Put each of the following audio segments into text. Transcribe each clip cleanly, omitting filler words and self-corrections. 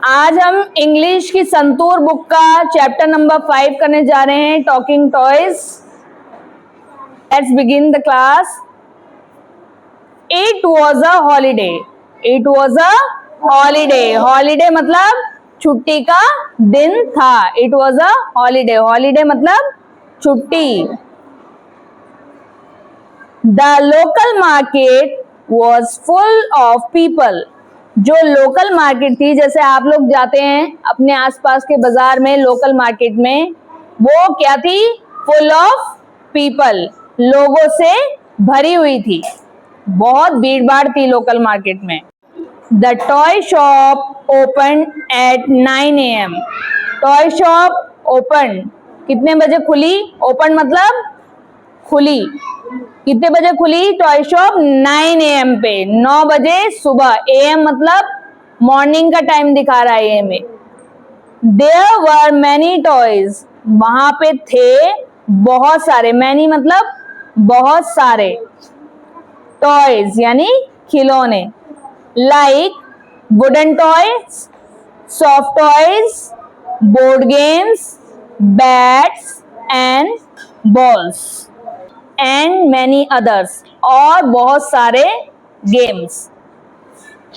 आज हम इंग्लिश की संतूर बुक का चैप्टर नंबर 5 करने जा रहे हैं, talking toys. Let's begin the class. It was a holiday. It was a holiday. Holiday मतलब छुट्टी का दिन था। It was a holiday. Holiday मतलब छुट्टी। The local market was full of people. जो लोकल मार्केट थी, जैसे आप लोग जाते हैं अपने आसपास के बाजार में, लोकल मार्केट में, वो क्या थी? फुल ऑफ पीपल, लोगों से भरी हुई थी। बहुत भीड़ भाड़ थी लोकल मार्केट में। The toy shop open at 9 AM। Toy shop open कितने बजे खुली? ओपन मतलब खुली। कितने बजे खुली टॉय शॉप? 9 AM पे, 9 बजे सुबह। AM मतलब मॉर्निंग का टाइम दिखा रहा है ये में। There were many toys. वहां पे थे बहुत सारे। मैनी मतलब बहुत सारे। टॉयज यानी खिलौने। Like wooden toys, soft toys, board games, bats and balls and many others. और बहुत सारे गेम्स।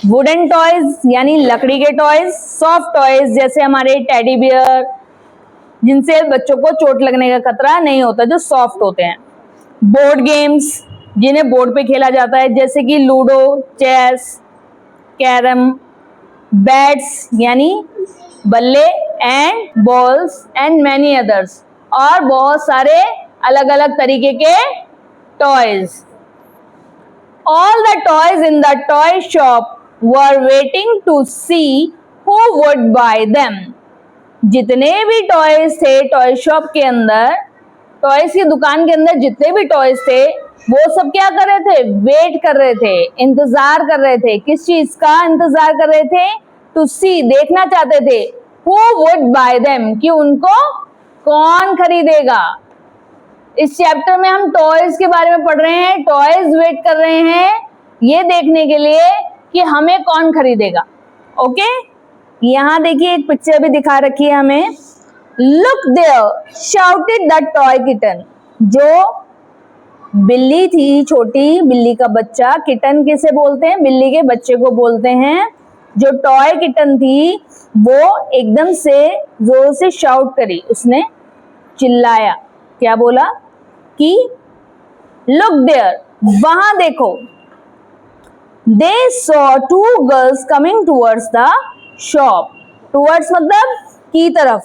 वुडन टॉयज यानी लकड़ी के टॉयज। सॉफ्ट टॉयज जैसे हमारे टेडी बियर, जिनसे बच्चों को चोट लगने का खतरा नहीं होता, जो सॉफ्ट होते हैं। बोर्ड गेम्स जिन्हें बोर्ड पे खेला जाता है, जैसे कि लूडो, चेस, कैरम। बैट्स यानी बल्ले and balls and many others. और बहुत सारे अलग अलग तरीके के toys. All the toys in the toy shop were waiting to see who would buy them. जितने भी टॉयज थे टॉय शॉप के अंदर, टॉयज की दुकान के अंदर जितने भी टॉयज थे, वो सब क्या कर रहे थे? वेट कर रहे थे, इंतजार कर रहे थे। किस चीज का इंतजार कर रहे थे? टू सी, देखना चाहते थे। हु वुड बाय देम, कि उनको कौन खरीदेगा। इस चैप्टर में हम टॉयज के बारे में पढ़ रहे हैं। टॉयज वेट कर रहे हैं ये देखने के लिए कि हमें कौन खरीदेगा। ओके, यहाँ देखिए एक पिक्चर भी दिखा रखी है हमें। Look there shouted the toy kitten. जो बिल्ली थी, छोटी बिल्ली का बच्चा, किटन किसे बोलते हैं? बिल्ली के बच्चे को बोलते हैं। जो टॉय किटन थी वो एकदम से जोर से शाउट करी, उसने चिल्लाया। क्या बोला? कि लुक देयर, वहां देखो। They saw two girls coming towards the shop. Towards मतलब की तरफ,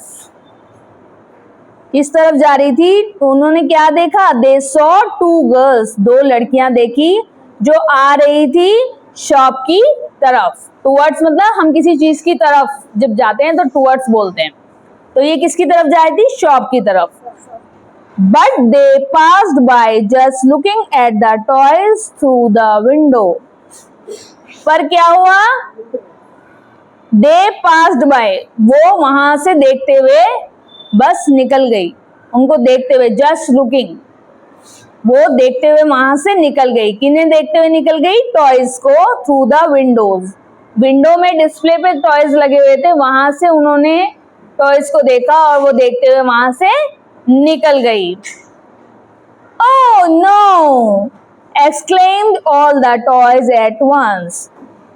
किस तरफ जा रही थी? तो उन्होंने क्या देखा? दे सॉ टू गर्ल्स, दो लड़कियां देखी जो आ रही थी शॉप की तरफ। टूवर्ड्स मतलब हम किसी चीज की तरफ जब जाते हैं तो टूवर्ड्स बोलते हैं। तो ये किसकी तरफ जा रही थी? शॉप की तरफ। But they passed by just looking at the toys through the window. पर क्या हुआ? They passed by, वो वहां से देखते हुए बस निकल गई। उनको देखते हुए, just looking, वो देखते हुए वहां से निकल गई। किन्हें देखते हुए निकल गई? टॉयज को। थ्रू द विंडोज, विंडो में डिस्प्ले पे टॉयज लगे हुए थे, वहां से उन्होंने टॉयज को देखा और वो देखते हुए वहां से निकल गई। Oh no! Exclaimed all the toys at once.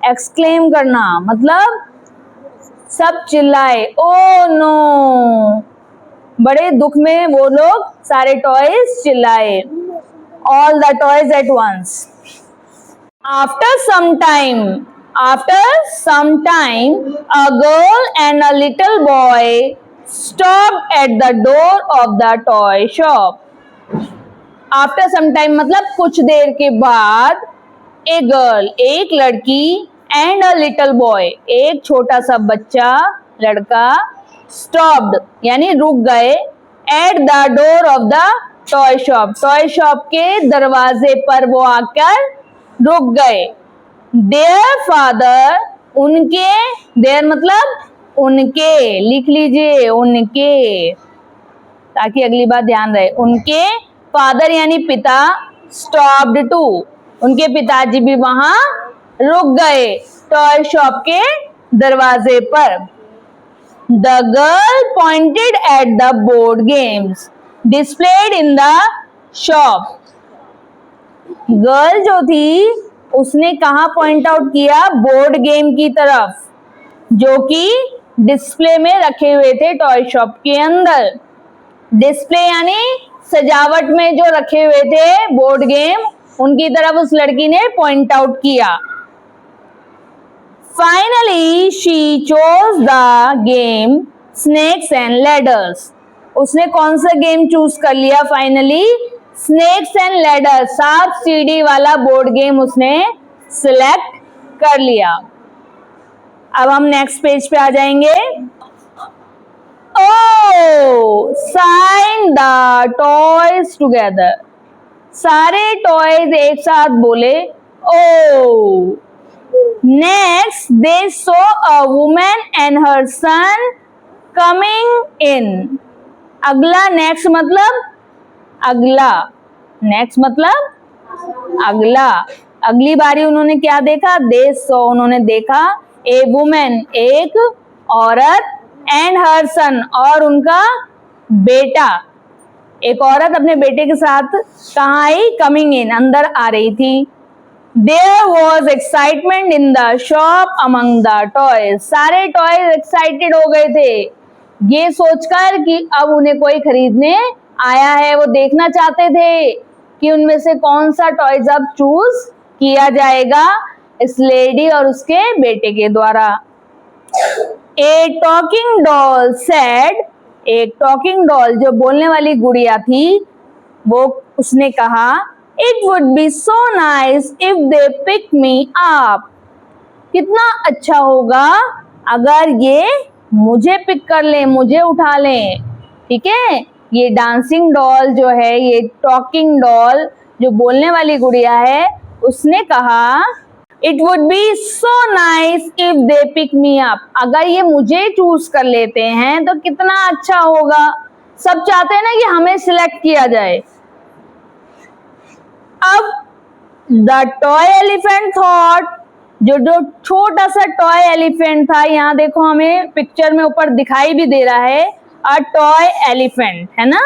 Exclaim करना मतलब सब चिल्लाए। Oh no! बड़े दुख में वो लोग सारे टॉयज चिल्लाए। All the toys at once. After some time, a girl and a little boy stopped at the door of the toy shop. After some time मतलब कुछ देर के बाद, ए गर्ल, एक लड़की, एंड अ लिटिल बॉय, एक छोटा सा बच्चा, लड़का, स्टॉप्ड यानी रुक गए, at the door of the toy shop, toy shop के दरवाजे पर वो आकर रुक गए। देयर फादर, उनके, देयर मतलब उनके, लिख लीजिए उनके, ताकि अगली बार ध्यान रहे। उनके फादर यानी पिता, स्टॉप्ड टू, उनके पिताजी भी वहां रुक गए टॉय शॉप के दरवाजे पर। The girl pointed at the board games displayed in the shop. Girl जो थी उसने कहाँ पॉइंट आउट किया? बोर्ड गेम की तरफ, जो कि डिस्प्ले में रखे हुए थे टॉय शॉप के अंदर। डिस्प्ले यानी सजावट में जो रखे हुए थे बोर्ड गेम, उनकी तरफ उस लड़की ने पॉइंट आउट किया। Finally, she chose the game Snakes and Ladders. उसने कौन सा गेम चूज कर लिया? फाइनली स्नेक्स एंड लैडर, सांप सीढ़ी वाला बोर्ड गेम उसने सिलेक्ट कर लिया। अब हम नेक्स्ट पेज पे आ जाएंगे। Oh, sign the toys together. सारे टॉयज एक साथ बोले ओ। Next, they saw a woman and her son coming in. अगला, नेक्स्ट मतलब अगला, नेक्स्ट मतलब अगला। अगली बारी उन्होंने क्या देखा? They saw, उन्होंने देखा a woman, एक औरत, and her son, और उनका बेटा। एक औरत अपने बेटे के साथ कहाँ आई? Coming in, अंदर आ रही थी। There was excitement in the shop among the toys. सारे टॉयज एक्साइटेड हो गए थे ये सोचकर कि अब उन्हें कोई खरीदने आया है। वो देखना चाहते थे कि उनमें से कौन सा टॉयज अब चूज किया जाएगा इस लेडी और उसके बेटे के द्वारा। A talking doll said, एक टॉकिंग डॉल जो बोलने वाली गुड़िया थी, वो उसने कहा, It would be so nice if they pick me up. कितना अच्छा होगा अगर ये मुझे पिक कर लें, मुझे उठा लें। ठीक है, ये डांसिंग डॉल जो है, ये टॉकिंग डॉल जो बोलने वाली गुड़िया है, उसने कहा It would be so nice if they pick me up. अगर ये मुझे चूज कर लेते हैं तो कितना अच्छा होगा। सब चाहते हैं ना कि हमें सिलेक्ट किया जाए। अब द टॉय एलिफेंट थॉट, जो छोटा सा टॉय एलिफेंट था, यहाँ देखो हमें पिक्चर में ऊपर दिखाई भी दे रहा है अ टॉय एलिफेंट, है ना।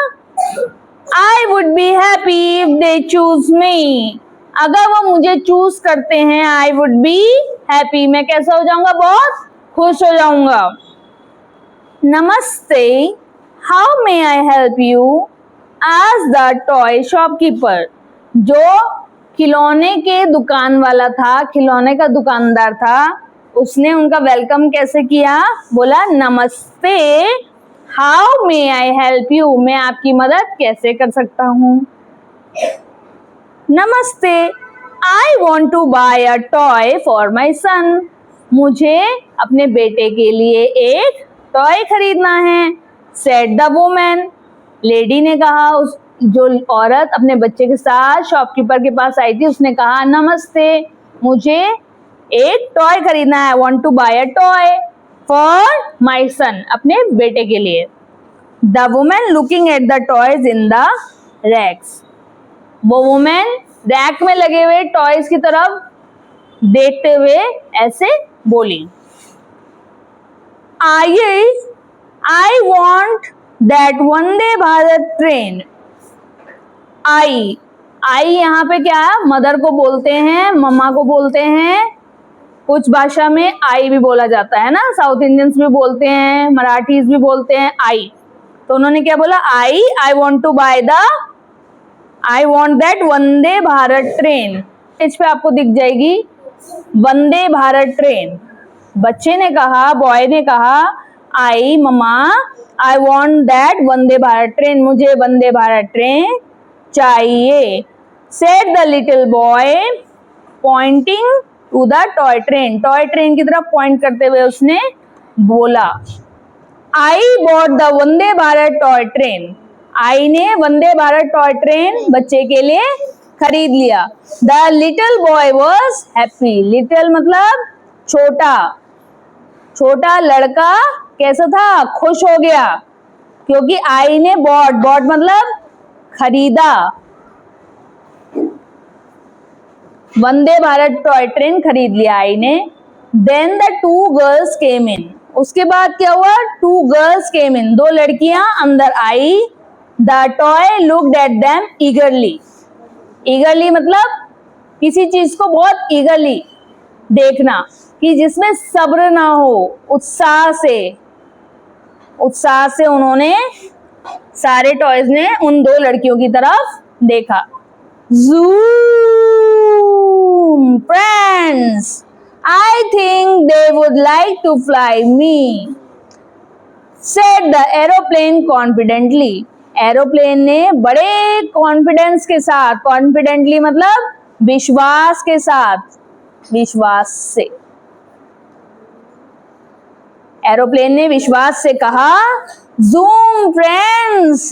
I would be happy if they choose me. अगर वो मुझे चूज करते हैं, आई वुड बी हैप्पी, मैं कैसा हो जाऊंगा? बहुत खुश हो जाऊंगा। नमस्ते, how may I help you? आज द टॉय शॉपकीपर, जो खिलौने के दुकान वाला था, खिलौने का दुकानदार था, उसने उनका वेलकम कैसे किया? बोला नमस्ते, how may I help you? मैं आपकी मदद कैसे कर सकता हूँ? नमस्ते, I want to buy a toy for my son. मुझे अपने बेटे के लिए एक टॉय खरीदना है। सेड द वुमन, लेडी ने कहा। उस जो औरत अपने बच्चे के साथ शॉपकीपर के पास आई थी, उसने कहा नमस्ते, मुझे एक टॉय खरीदना है। Want to buy a toy for my son, अपने बेटे के लिए। The women looking at the toys in the racks, वो वुमेन रैक में लगे हुए टॉयज की तरफ देखते हुए ऐसे बोली, I want that Vande Bharat train. आई यहाँ पे क्या है? मदर को बोलते हैं, मम्मा को बोलते हैं। कुछ भाषा में आई भी बोला जाता है ना, साउथ इंडियंस भी बोलते हैं, मराठीज भी बोलते हैं आई। तो उन्होंने क्या बोला? I want to buy the, I want that Vande Bharat train. इस पे आपको दिख जाएगी वंदे भारत ट्रेन। बच्चे ने कहा, बॉय ने कहा, I mamma, I want that Vande Bharat train, मुझे वंदे भारत ट्रेन चाहिए। Said the little boy pointing to the toy train, toy train की तरफ पॉइंट करते हुए उसने बोला, I bought the Vande Bharat toy train. I ने वंदे भारत टॉय ट्रेन बच्चे के लिए खरीद लिया। The little boy was happy, little मतलब छोटा, छोटा लड़का कैसा था? खुश हो गया, क्योंकि आई ने बॉट मतलब खरीदा, वंदे भारत टॉय ट्रेन खरीद लिया आई ने। देन द टू गर्ल्स केम इन, उसके बाद क्या हुआ, 2 गर्ल्स केम इन, 2 लड़कियां अंदर आई। The toy looked at them eagerly, eagerly मतलब किसी चीज को बहुत ईगरली देखना, कि जिसमें सब्र ना हो, उत्साह से उन्होंने, सारे टॉयज ने उन 2 लड़कियों की तरफ देखा। Zoom! Friends, I think they would like to fly me, said the aeroplane confidently. Aeroplane ने बड़े कॉन्फिडेंस के साथ, कॉन्फिडेंटली मतलब विश्वास के साथ, विश्वास से, एरोप्लेन ने विश्वास से कहा, Zoom friends,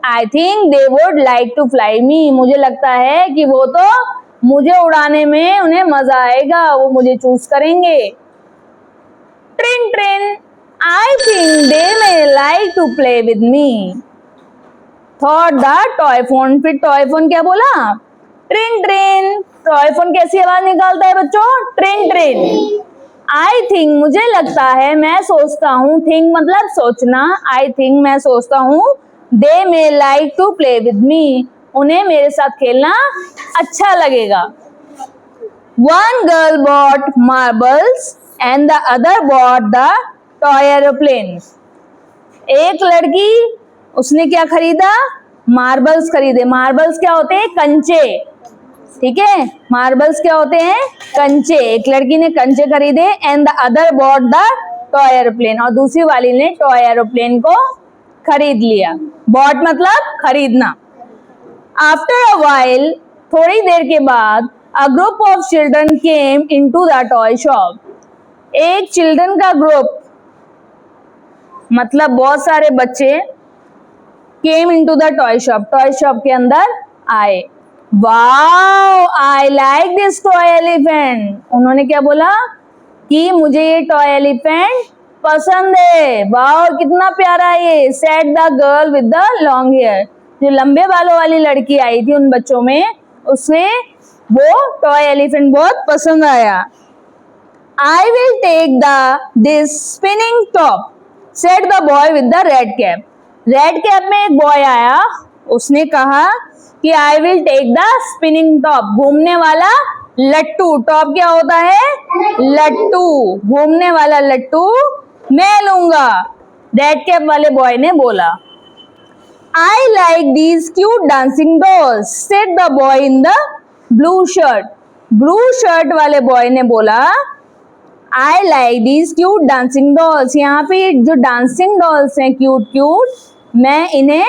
I think they would like to fly me. मुझे लगता है कि वो तो मुझे उड़ाने में उन्हें मजा आएगा, वो मुझे चूज करेंगे। ट्रिन ट्रिन, I think they may like to play with me, thought the toy phone. फिर टॉय फोन क्या बोला, ट्रिन ट्रिन। टॉय फोन कैसी आवाज निकालता है बच्चों, ट्रिन ट्रिन। आई थिंक मुझे लगता है, मैं सोचता हूँ, थिंक मतलब सोचना, आई थिंक मैं सोचता हूँ, they may like to play with me, उन्हें मेरे साथ खेलना अच्छा लगेगा। One girl bought marbles and the other bought the toy aeroplane. एक लड़की, उसने क्या खरीदा, मार्बल्स खरीदे। मार्बल्स क्या होते हैं, कंचे, ठीक है, मार्बल्स क्या होते हैं, कंचे। एक लड़की ने कंचे खरीदे, and the other bought the toy aeroplane, और दूसरी वाली ने टॉय एरोप्लेन को खरीद लिया। बॉट मतलब खरीदना। आफ्टर अ वाइल, थोड़ी देर के बाद, a group of children came into the toy shop. एक चिल्ड्रन का ग्रुप मतलब बहुत सारे बच्चे, came into the toy shop, toy shop के अंदर आए। Wow, I like this toy elephant, उन्होंने क्या बोला कि मुझे ये टॉय एलिफेंट पसंद है। वाओ, कितना प्यारा है ये, said the girl with the long hair. जो लंबे बालों वाली लड़की आई थी उन बच्चों में, उसे वो टॉय एलिफेंट बहुत पसंद आया। I will take this spinning top, said the boy with the red cap. Red cap में एक बॉय आया, उसने कहा कि I will take the spinning top, घूमने वाला लट्टू। टॉप क्या होता है, लट्टू, घूमने वाला लट्टू मैं लूंगा, रेड कैप वाले बॉय ने बोला। I like these cute dancing dolls, said the boy in the blue shirt. Blue shirt वाले बॉय ने बोला, I like these cute dancing dolls, यहाँ पे जो डांसिंग डॉल्स हैं क्यूट क्यूट, मैं इन्हें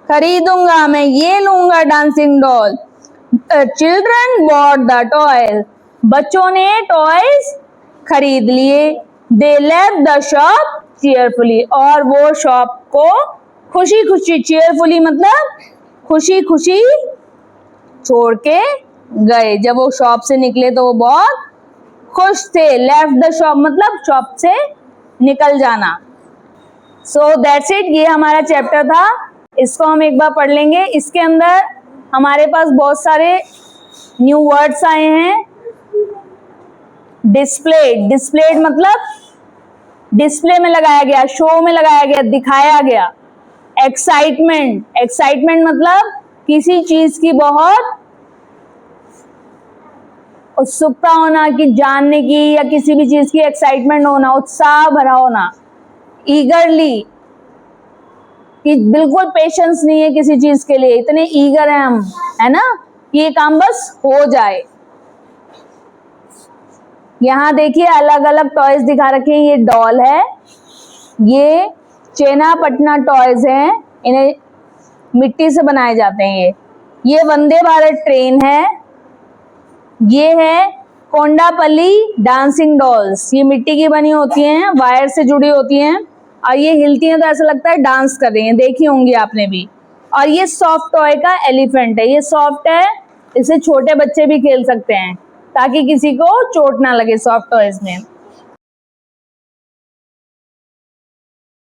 खरीदूंगा, मैं ये लूंगा dancing doll. Children bought the toys, बच्चों ने टॉयज खरीद लिए। They left the shop cheerfully, और वो शॉप को खुशी खुशी, चीयरफुली मतलब खुशी खुशी छोड़ के गए। जब वो शॉप से निकले तो वो बहुत खुश थे। लेफ्ट द शॉप मतलब शॉप से निकल जाना। सो दैट्स इट, ये हमारा चैप्टर था, इसको हम एक बार पढ़ लेंगे। इसके अंदर हमारे पास बहुत सारे न्यू वर्ड्स आए हैं। डिस्प्लेड, डिस्प्लेड मतलब डिस्प्ले में लगाया गया, शो में लगाया गया, दिखाया गया। एक्साइटमेंट, एक्साइटमेंट मतलब किसी चीज की बहुत उत्सुकता होना, कि जानने की या किसी भी चीज की एक्साइटमेंट होना, उत्साह भरा होना। ईगरली, कि बिल्कुल पेशेंस नहीं है किसी चीज के लिए, इतने ईगर हैं हम, है ना, कि ये काम बस हो जाए। यहाँ देखिए अलग अलग टॉयज दिखा रखे हैं। ये डॉल है, ये चेनापटना टॉयज हैं, इन्हें मिट्टी से बनाए जाते हैं। ये वंदे भारत ट्रेन है। ये है कोंडापल्ली डांसिंग डॉल्स, ये मिट्टी की बनी होती हैं, वायर से जुड़ी होती हैं, और ये हिलती हैं तो ऐसा लगता है डांस कर रही हैं, देखी होंगी आपने भी। और ये सॉफ्ट टॉय का एलिफेंट है, ये सॉफ्ट है, इसे छोटे बच्चे भी खेल सकते हैं ताकि किसी को चोट ना लगे सॉफ्ट टॉयज में।